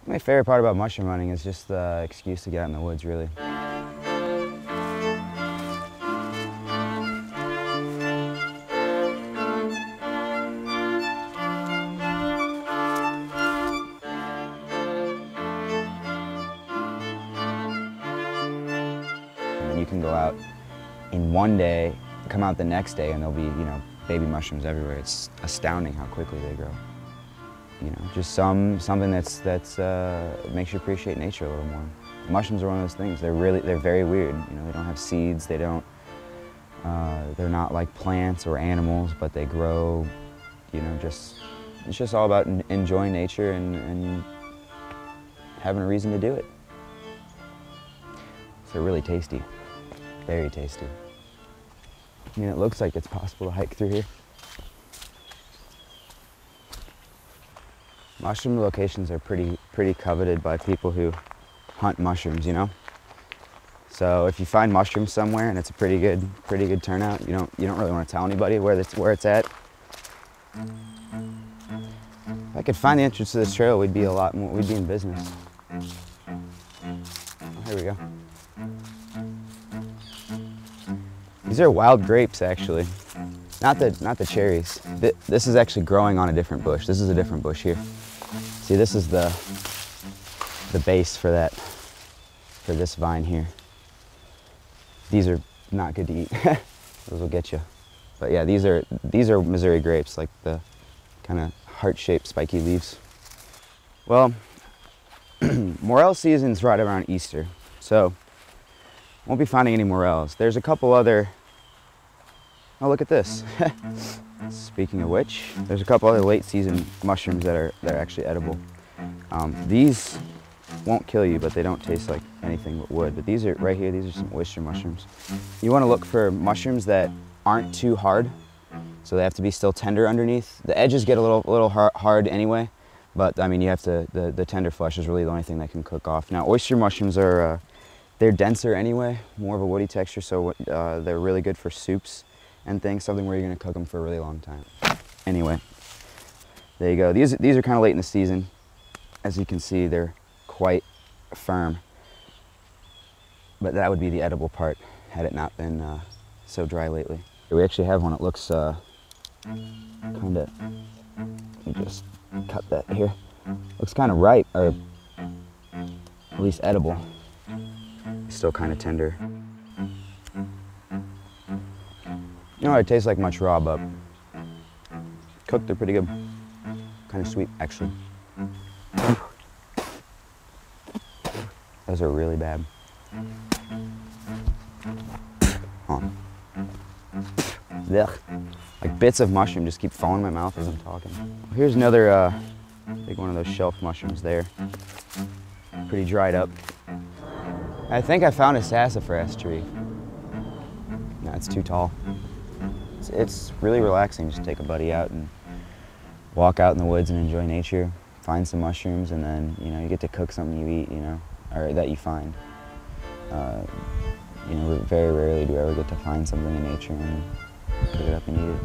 My favorite part about mushroom hunting is just the excuse to get out in the woods, really. And you can go out in one day, come out the next day, and there'll be, baby mushrooms everywhere. It's astounding how quickly they grow. Just something that's makes you appreciate nature a little more. Mushrooms are one of those things. They're very weird. They don't have seeds. They're not like plants or animals, but they grow. It's just all about enjoying nature and having a reason to do it. So they're really tasty, very tasty. It looks like it's possible to hike through here. Mushroom locations are pretty coveted by people who hunt mushrooms, So if you find mushrooms somewhere and it's a pretty good turnout, you don't really want to tell anybody where it's at. If I could find the entrance to this trail, we'd be in business. Oh, here we go. These are wild grapes, actually. Not the cherries. This is actually growing on a different bush. This is a different bush here. See, this is the base for this vine here. These are not good to eat. Those will get you. But yeah, these are Missouri grapes, like the kind of heart-shaped spiky leaves. Well, morel season's right around Easter, so won't be finding any morels. There's a couple other. Oh, look at this. Speaking of which, there's a couple other late season mushrooms that are actually edible. These won't kill you, but they don't taste like anything but wood. But these are right here, these are some oyster mushrooms. You want to look for mushrooms that aren't too hard, so they have to be still tender underneath. The edges get a little hard anyway, but I mean, you have to, the tender flesh is really the only thing that can cook off. Now, oyster mushrooms are, they're denser anyway, more of a woody texture, so they're really good for soups and things, something where you're gonna cook them for a really long time. Anyway, there you go. These are kind of late in the season. As you can see, they're quite firm, but that would be the edible part had it not been so dry lately. We actually have one that looks kind of, let me just cut that here. Looks kind of ripe, or at least edible. Still kind of tender. It tastes like much raw, but cooked, they're pretty good. Kind of sweet, actually. Those are really bad. Ugh. Like bits of mushroom just keep falling in my mouth as I'm talking. Here's another big one of those shelf mushrooms there. Pretty dried up. I think I found a sassafras tree. No, it's too tall. It's really relaxing. Just take a buddy out and walk out in the woods and enjoy nature. Find some mushrooms, and then you get to cook something you eat, or that you find. Very rarely do I ever get to find something in nature and pick it up and eat it.